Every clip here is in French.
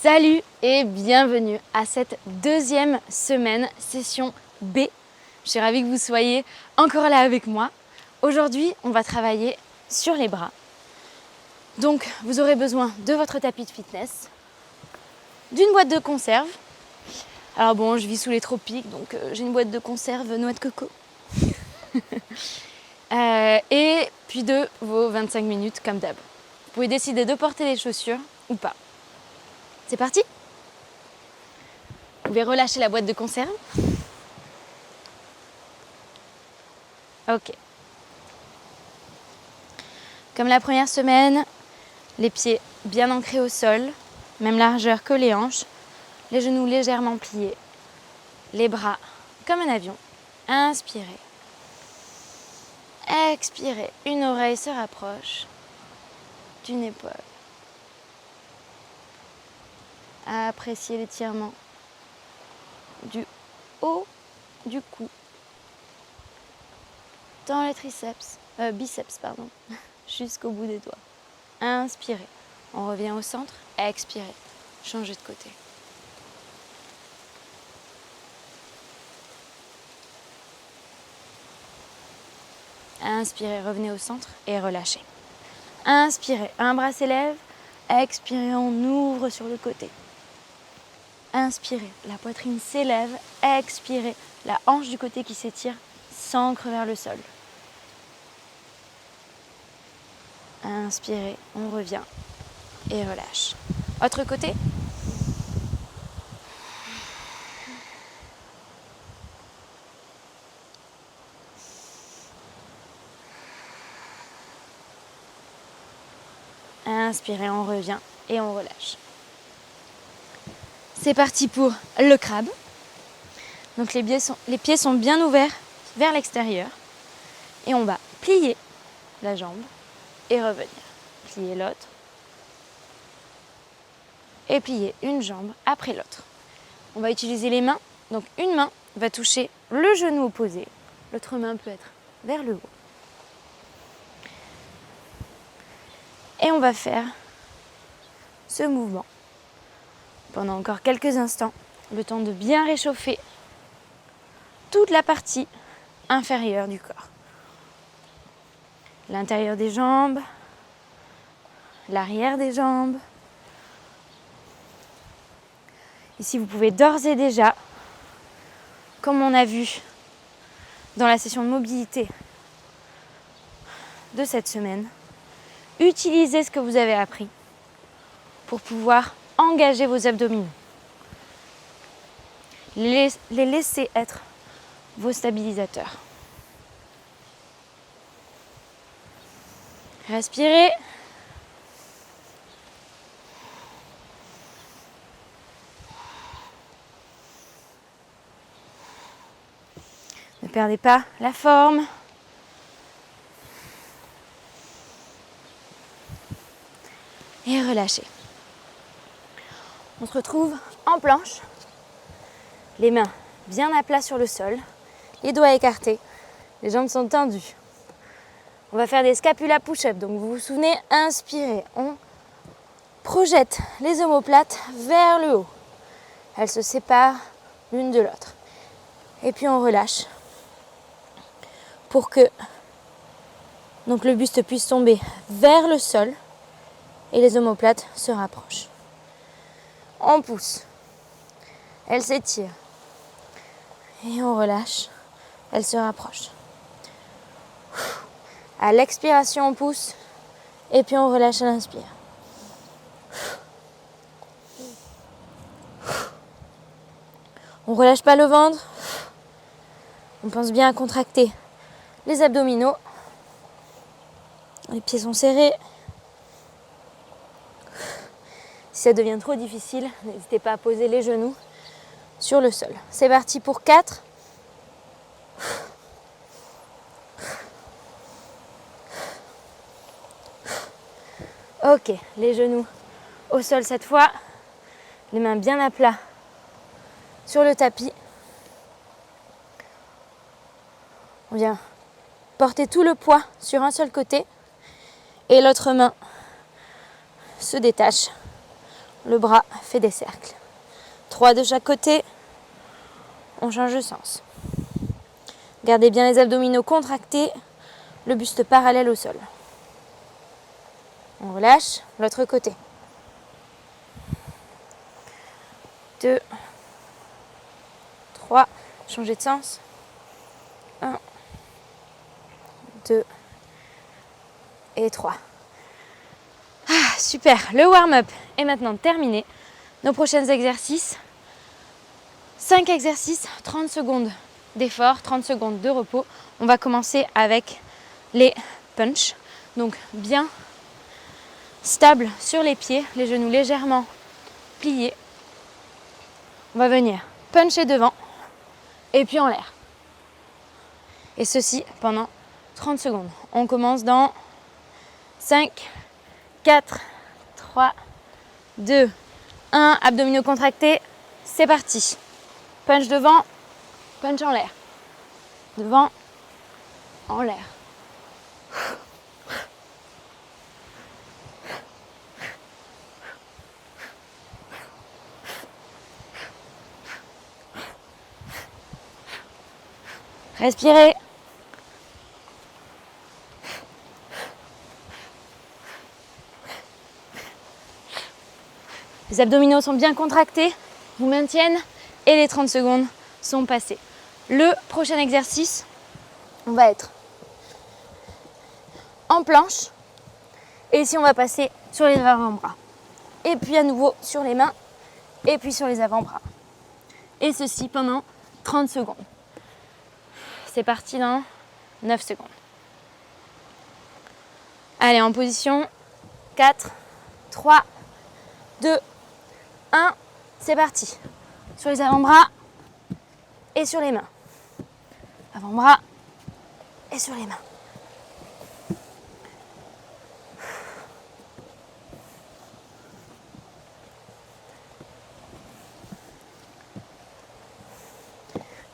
Salut et bienvenue à cette deuxième semaine, session B. Je suis ravie que vous soyez encore là avec moi. Aujourd'hui, on va travailler sur les bras. Donc, vous aurez besoin de votre tapis de fitness, d'une boîte de conserve. Alors bon, je vis sous les tropiques, donc j'ai une boîte de conserve noix de coco. Et puis de vos 25 minutes comme d'hab. Vous pouvez décider de porter les chaussures ou pas. C'est parti ? Vous pouvez relâcher la boîte de conserve. Ok. Comme la première semaine, les pieds bien ancrés au sol, même largeur que les hanches, les genoux légèrement pliés, les bras comme un avion. Inspirez. Expirez. Une oreille se rapproche d'une épaule. Appréciez l'étirement du haut du cou dans les biceps, jusqu'au bout des doigts. Inspirez. On revient au centre. Expirez. Changez de côté. Inspirez, revenez au centre et relâchez. Inspirez, un bras s'élève. Expirez, on ouvre sur le côté. Inspirez, la poitrine s'élève. Expirez, la hanche du côté qui s'étire s'ancre vers le sol. Inspirez, on revient et relâche. Autre côté. Inspirez, on revient et on relâche. C'est parti pour le crabe. Donc les pieds sont bien ouverts vers l'extérieur. Et on va plier la jambe et revenir. Plier l'autre. Et plier une jambe après l'autre. On va utiliser les mains. Donc une main va toucher le genou opposé. L'autre main peut être vers le haut. Et on va faire ce mouvement pendant encore quelques instants, le temps de bien réchauffer toute la partie inférieure du corps. L'intérieur des jambes, l'arrière des jambes. Ici, vous pouvez d'ores et déjà, comme on a vu dans la session de mobilité de cette semaine, utiliser ce que vous avez appris pour pouvoir engager vos abdominaux. Les laisser être vos stabilisateurs. Respirez. Ne perdez pas la forme. Et relâchez. On se retrouve en planche. Les mains bien à plat sur le sol. Les doigts écartés. Les jambes sont tendues. On va faire des scapula push-up. Donc vous vous souvenez, inspirez. On projette les omoplates vers le haut. Elles se séparent l'une de l'autre. Et puis on relâche. Pour que donc le buste puisse tomber vers le sol et les omoplates se rapprochent. On pousse. Elle s'étire. Et on relâche. Elle se rapproche. À l'expiration, on pousse. Et puis on relâche à l'inspire. On ne relâche pas le ventre. On pense bien à contracter les abdominaux. Les pieds sont serrés. Si ça devient trop difficile, n'hésitez pas à poser les genoux sur le sol. C'est parti pour 4. Ok, les genoux au sol cette fois. Les mains bien à plat sur le tapis. On vient porter tout le poids sur un seul côté et l'autre main se détache le bras fait des cercles. 3 de chaque côté. On change de sens. Gardez bien les abdominaux contractés, le buste parallèle au sol. On relâche, l'autre côté. 2, 3, changez de sens. 1, 2 et 3. Ah, super, le warm-up est maintenant terminé. Nos prochains exercices, 5 exercices, 30 secondes d'effort, 30 secondes de repos. On va commencer avec les punch. Donc bien stable sur les pieds, les genoux légèrement pliés. On va venir puncher devant et puis en l'air. Et ceci pendant 30 secondes. On commence dans 5, 4, 3, 2, 1. Abdominaux contractés. C'est parti. Punch devant, punch en l'air. Devant, en l'air. Respirez. Les abdominaux sont bien contractés, vous maintiennent et les 30 secondes sont passées. Le prochain exercice, on va être en planche et ici on va passer sur les avant-bras. Et puis à nouveau sur les mains et puis sur les avant-bras. Et ceci pendant 30 secondes. C'est parti dans 9 secondes. Allez, en position 4, 3, 2, 1. C'est parti. Sur les avant-bras et sur les mains. Avant-bras et sur les mains.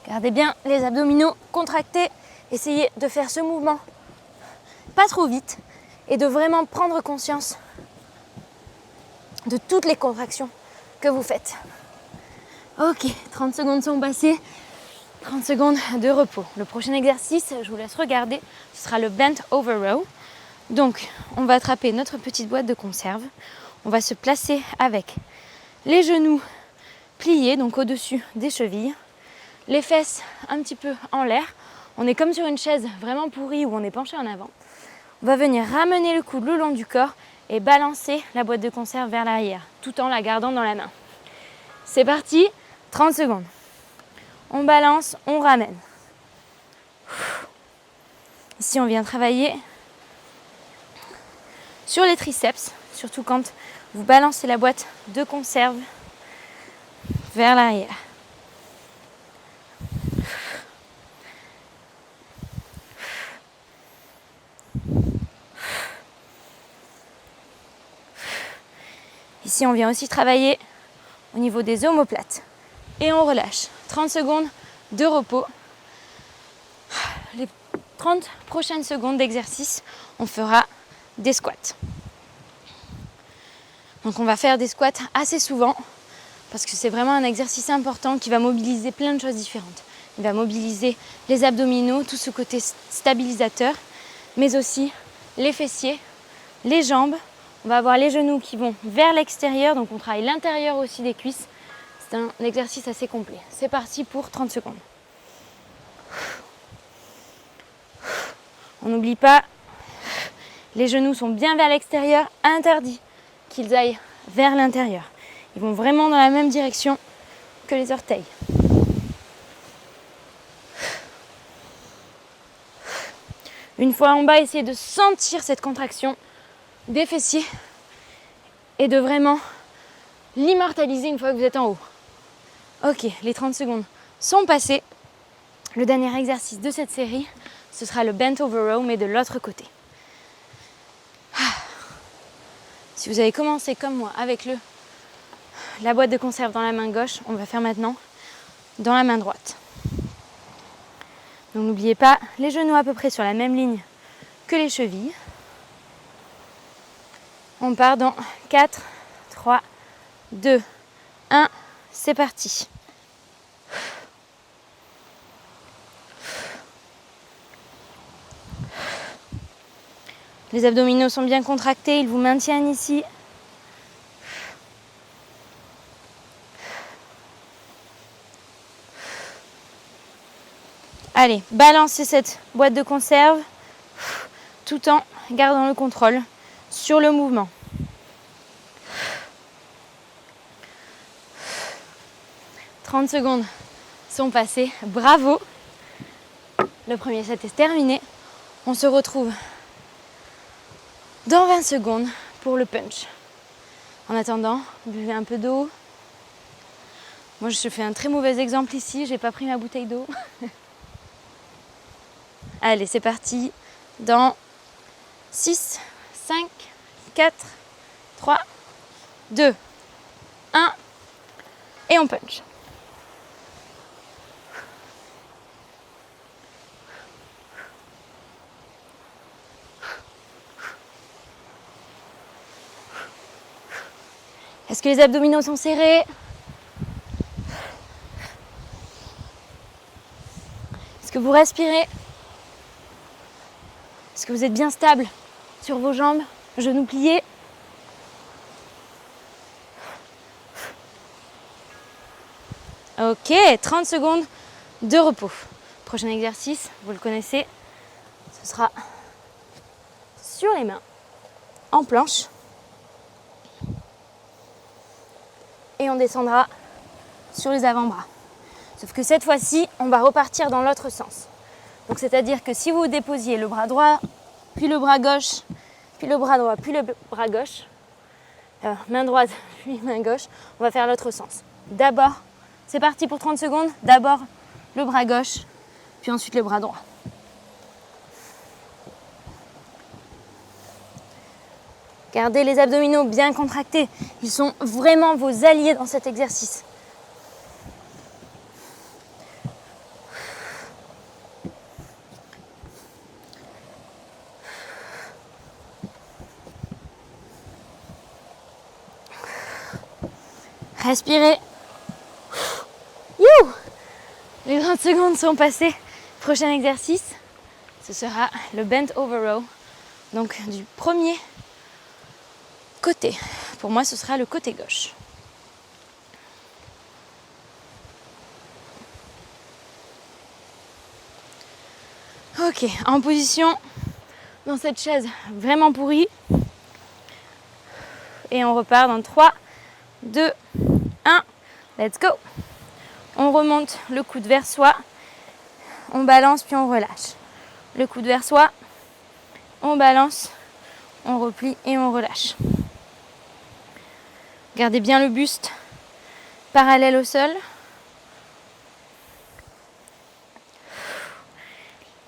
Gardez bien les abdominaux contractés. Essayez de faire ce mouvement pas trop vite et de vraiment prendre conscience de toutes les contractions que vous faites. Ok, 30 secondes sont passées. 30 secondes de repos. Le prochain exercice, je vous laisse regarder, ce sera le bent over row. Donc, on va attraper notre petite boîte de conserve. On va se placer avec les genoux pliés, donc au-dessus des chevilles. Les fesses un petit peu en l'air. On est comme sur une chaise vraiment pourrie où on est penché en avant. On va venir ramener le coude le long du corps et balancer la boîte de conserve vers l'arrière, tout en la gardant dans la main. C'est parti, 30 secondes. On balance, on ramène. Ici, on vient travailler sur les triceps, surtout quand vous balancez la boîte de conserve vers l'arrière. Ici, on vient aussi travailler au niveau des omoplates. Et on relâche. 30 secondes de repos. Les 30 prochaines secondes d'exercice, on fera des squats. Donc on va faire des squats assez souvent parce que c'est vraiment un exercice important qui va mobiliser plein de choses différentes. Il va mobiliser les abdominaux, tout ce côté stabilisateur, mais aussi les fessiers, les jambes. On va avoir les genoux qui vont vers l'extérieur, donc on travaille l'intérieur aussi des cuisses. C'est un exercice assez complet. C'est parti pour 30 secondes. On n'oublie pas, les genoux sont bien vers l'extérieur, interdit qu'ils aillent vers l'intérieur. Ils vont vraiment dans la même direction que les orteils. Une fois en bas, essayez de sentir cette contraction des fessiers et de vraiment l'immortaliser une fois que vous êtes en haut. Ok, les 30 secondes sont passées. Le dernier exercice de cette série, ce sera le bent over row, mais de l'autre côté. Si vous avez commencé comme moi avec la boîte de conserve dans la main gauche, on va faire maintenant dans la main droite. Donc n'oubliez pas, les genoux à peu près sur la même ligne que les chevilles. On part dans 4, 3, 2, 1. C'est parti. Les abdominaux sont bien contractés, ils vous maintiennent ici. Allez, balancez cette boîte de conserve tout en gardant le contrôle sur le mouvement. « 30 secondes sont passées. Bravo! Le premier set est terminé. On se retrouve dans 20 secondes pour le punch. En attendant, buvez un peu d'eau. Moi, je fais un très mauvais exemple ici. J'ai pas pris ma bouteille d'eau. Allez, c'est parti. Dans 6, 5, 4, 3, 2, 1. Et on punch. Est-ce que les abdominaux sont serrés? Est-ce que vous respirez? Est-ce que vous êtes bien stable sur vos jambes, genoux pliés? Ok, 30 secondes de repos. Prochain exercice, vous le connaissez, ce sera sur les mains, en planche. Et on descendra sur les avant-bras. Sauf que cette fois-ci, on va repartir dans l'autre sens. Donc c'est-à-dire que si vous déposiez le bras droit, puis le bras gauche, puis le bras droit, puis le bras gauche, main droite, puis main gauche, on va faire l'autre sens. D'abord, c'est parti pour 30 secondes, d'abord le bras gauche, puis ensuite le bras droit. Gardez les abdominaux bien contractés. Ils sont vraiment vos alliés dans cet exercice. Respirez. Youh! Les 30 secondes sont passées. Prochain exercice, ce sera le bent over row. Donc du premier côté. Pour moi, ce sera le côté gauche. Ok, en position dans cette chaise vraiment pourrie. Et on repart dans 3, 2, 1. Let's go. On remonte le coude vers soi. On balance puis on relâche. Le coude vers soi. On balance. On replie et on relâche. Gardez bien le buste parallèle au sol.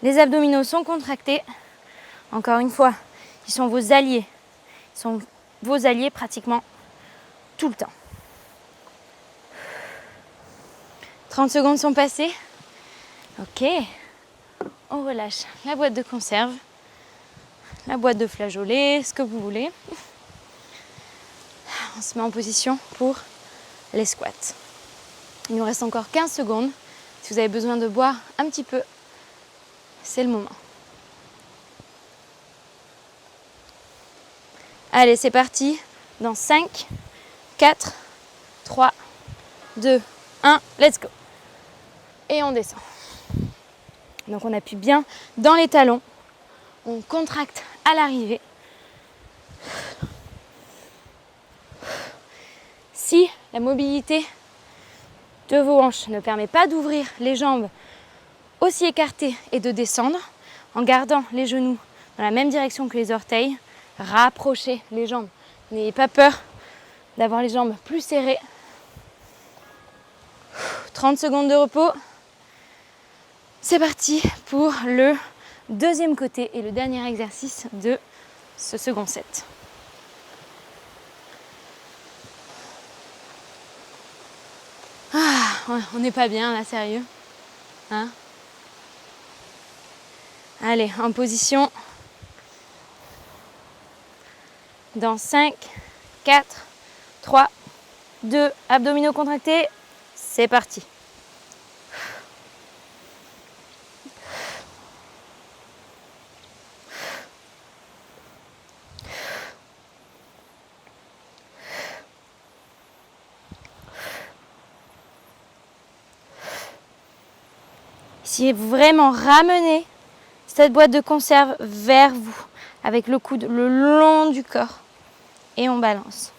Les abdominaux sont contractés. Encore une fois, ils sont vos alliés. Ils sont vos alliés pratiquement tout le temps. 30 secondes sont passées. Ok. On relâche la boîte de conserve, la boîte de flageolets, ce que vous voulez. On se met en position pour les squats. Il nous reste encore 15 secondes. Si vous avez besoin de boire un petit peu, c'est le moment. Allez, c'est parti. Dans 5, 4, 3, 2, 1, let's go. Et on descend. Donc on appuie bien dans les talons. On contracte à l'arrivée. Si la mobilité de vos hanches ne permet pas d'ouvrir les jambes aussi écartées et de descendre, en gardant les genoux dans la même direction que les orteils, rapprochez les jambes. N'ayez pas peur d'avoir les jambes plus serrées. 30 secondes de repos. C'est parti pour le deuxième côté et le dernier exercice de ce second set. Ah, on n'est pas bien là, sérieux. Hein? Allez, en position. Dans 5, 4, 3, 2, abdominaux contractés. C'est parti. Essayez vraiment ramener cette boîte de conserve vers vous avec le coude le long du corps et on balance.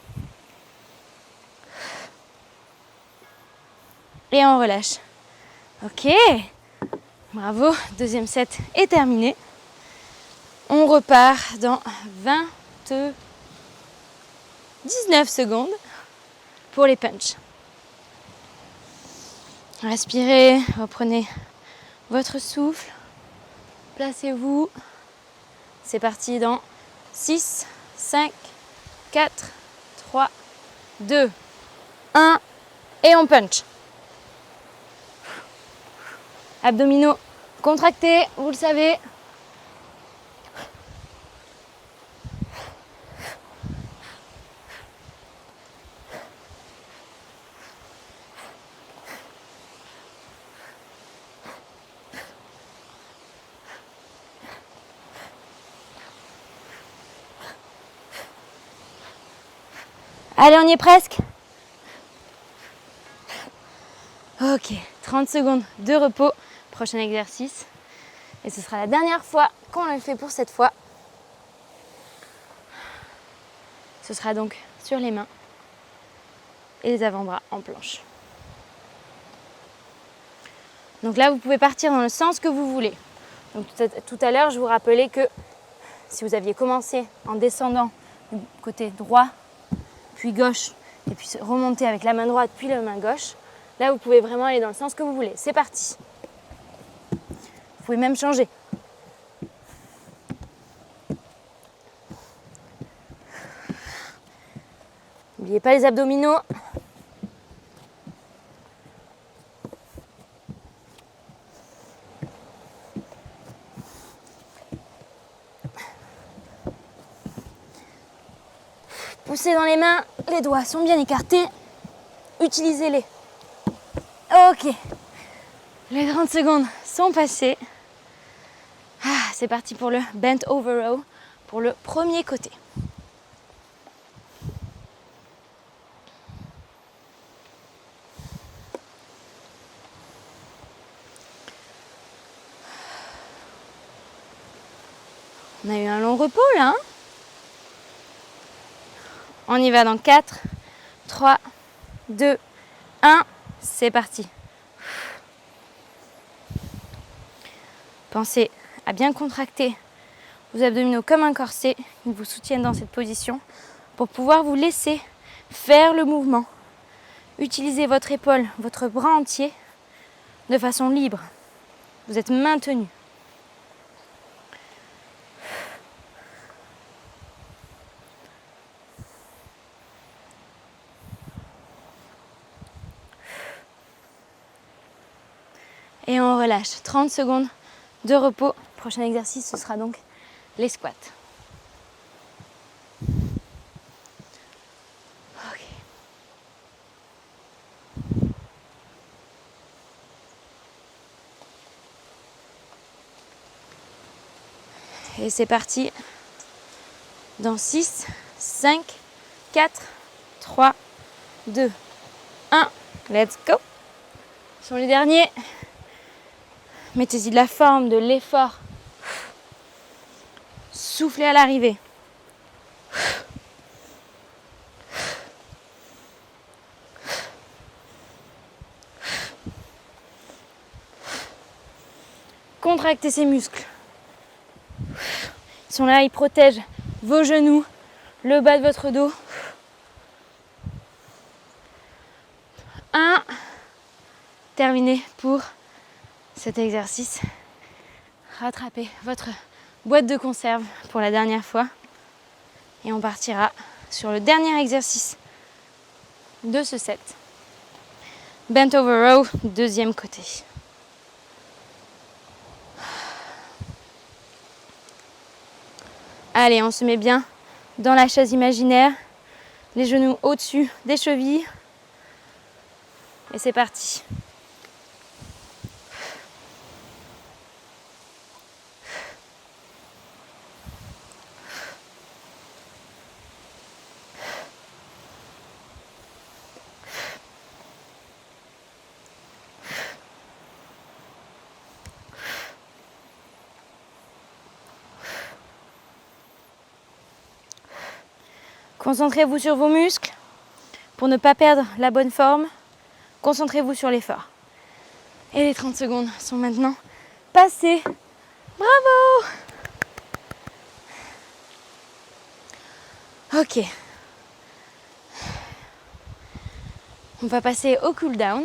Et on relâche. Ok, bravo, deuxième set est terminé. On repart dans 19 secondes pour les punches. Respirez, reprenez votre souffle, placez-vous. C'est parti dans 6, 5, 4, 3, 2, 1 et on punch. Abdominaux contractés, vous le savez. Allez, on y est presque. Ok, 30 secondes de repos. Prochain exercice. Et ce sera la dernière fois qu'on le fait pour cette fois. Ce sera donc sur les mains et les avant-bras en planche. Donc là, vous pouvez partir dans le sens que vous voulez. Donc tout à l'heure, je vous rappelais que si vous aviez commencé en descendant du côté droit, puis gauche, et puis remonter avec la main droite, puis la main gauche, là, vous pouvez vraiment aller dans le sens que vous voulez. C'est parti. Vous pouvez même changer. N'oubliez pas les abdominaux. Poussez dans les mains, les doigts sont bien écartés. Utilisez-les. Ok. Les 30 secondes sont passées. C'est parti pour le bent over row, pour le premier côté. On a eu un long repos là. Hein, on y va dans 4, 3, 2, 1. C'est parti. Pensez à bien contracter vos abdominaux comme un corset. Ils vous soutiennent dans cette position pour pouvoir vous laisser faire le mouvement. Utilisez votre épaule, votre bras entier de façon libre. Vous êtes maintenu. Et on relâche. 30 secondes de repos. Prochain exercice, ce sera donc les squats. Ok. Et c'est parti. Dans 6, 5, 4, 3, 2, 1. Let's go. Sur les derniers. Mettez-y de la forme, de l'effort. Soufflez à l'arrivée. Contractez ces muscles. Ils sont là, ils protègent vos genoux, le bas de votre dos. 1. Terminé pour cet exercice. Rattrapez votre boîte de conserve pour la dernière fois. Et on partira sur le dernier exercice de ce set. Bent over row, deuxième côté. Allez, on se met bien dans la chaise imaginaire. Les genoux au-dessus des chevilles. Et c'est parti. Concentrez-vous sur vos muscles pour ne pas perdre la bonne forme. Concentrez-vous sur l'effort. Et les 30 secondes sont maintenant passées. Bravo! Ok. On va passer au cool down.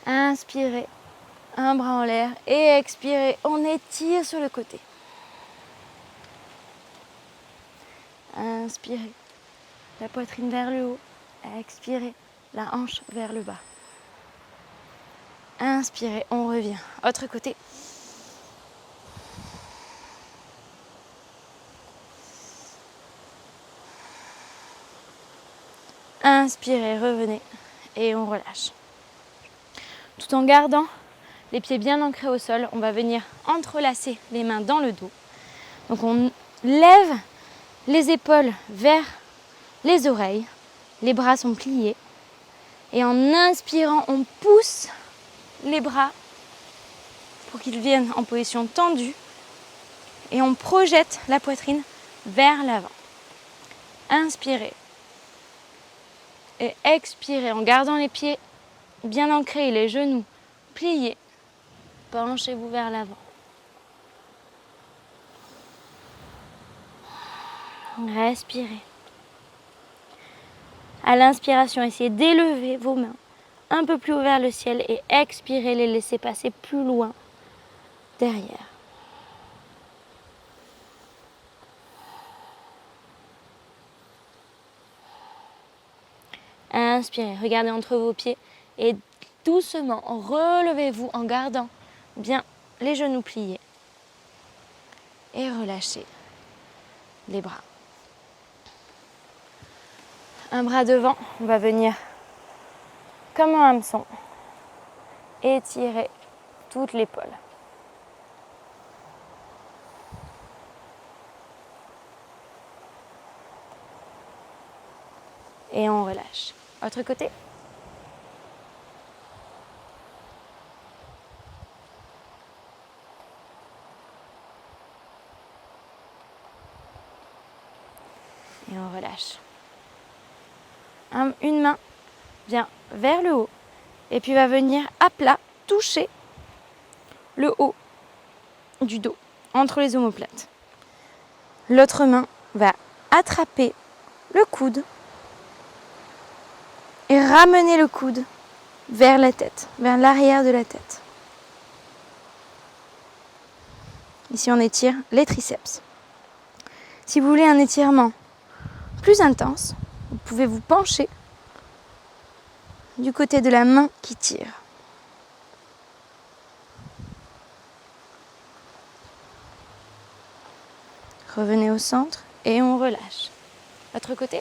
Inspirez, un bras en l'air et expirez. On étire sur le côté. Inspirez, la poitrine vers le haut. Expirez, la hanche vers le bas. Inspirez, on revient. Autre côté. Inspirez, revenez et on relâche. Tout en gardant les pieds bien ancrés au sol, on va venir entrelacer les mains dans le dos. Donc on lève les épaules vers les oreilles, les bras sont pliés. Et en inspirant, on pousse les bras pour qu'ils viennent en position tendue. Et on projette la poitrine vers l'avant. Inspirez. Et expirez en gardant les pieds bien ancrés, les genoux pliés. Penchez-vous vers l'avant. Respirez. À l'inspiration, essayez d'élever vos mains un peu plus haut vers le ciel et expirez, les laissez passer plus loin derrière. Inspirez, regardez entre vos pieds et doucement relevez-vous en gardant bien les genoux pliés et relâchez les bras. Un bras devant, on va venir comme un hameçon, étirer toute l'épaule. Et on relâche. Autre côté. Et on relâche. Une main vient vers le haut et puis va venir à plat toucher le haut du dos entre les omoplates. L'autre main va attraper le coude et ramener le coude vers la tête, vers l'arrière de la tête. Ici, on étire les triceps. Si vous voulez un étirement plus intense, vous pouvez vous pencher du côté de la main qui tire. Revenez au centre et on relâche. Autre côté.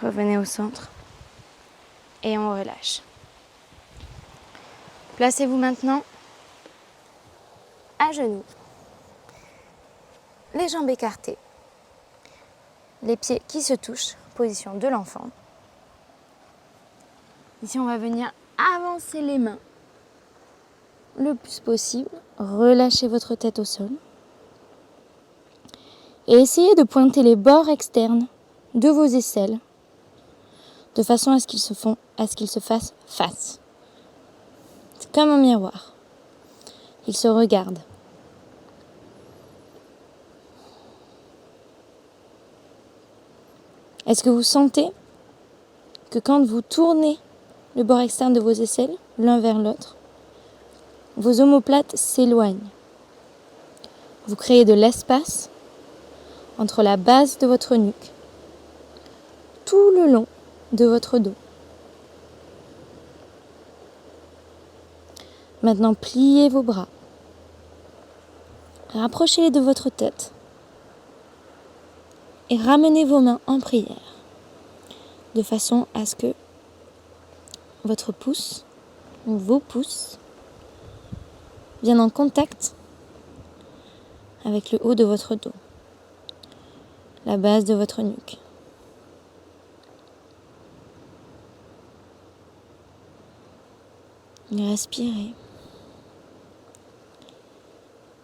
Revenez au centre et on relâche. Placez-vous maintenant à genoux, les jambes écartées, les pieds qui se touchent, position de l'enfant. Ici, on va venir avancer les mains le plus possible, relâchez votre tête au sol et essayez de pointer les bords externes de vos aisselles de façon à ce qu'ils se fassent face. C'est comme un miroir. Ils se regardent. Est-ce que vous sentez que quand vous tournez le bord externe de vos aisselles, l'un vers l'autre, vos omoplates s'éloignent? Vous créez de l'espace entre la base de votre nuque, tout le long de votre dos. Maintenant, pliez vos bras. Rapprochez-les de votre tête et ramenez vos mains en prière, de façon à ce que votre pouce ou vos pouces viennent en contact avec le haut de votre dos, la base de votre nuque. Respirez.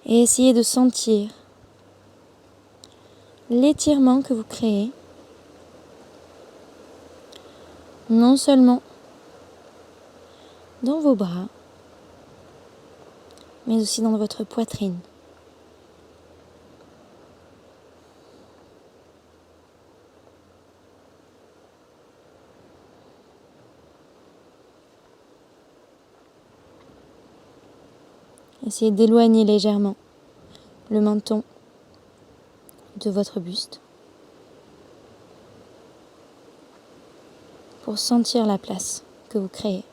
Et essayez de sentir l'étirement que vous créez, non seulement dans vos bras, mais aussi dans votre poitrine. Essayez d'éloigner légèrement le menton de votre buste pour sentir la place que vous créez.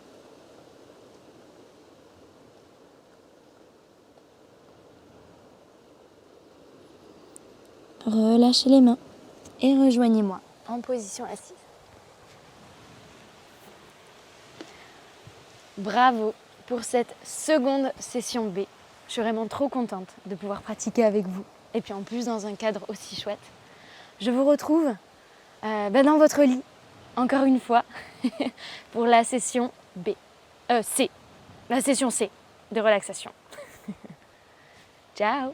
Relâchez les mains et rejoignez-moi en position assise. Bravo pour cette seconde session B. Je suis vraiment trop contente de pouvoir pratiquer avec vous. Et puis en plus dans un cadre aussi chouette. Je vous retrouve dans votre lit, encore une fois, pour la session C. La session C de relaxation. Ciao!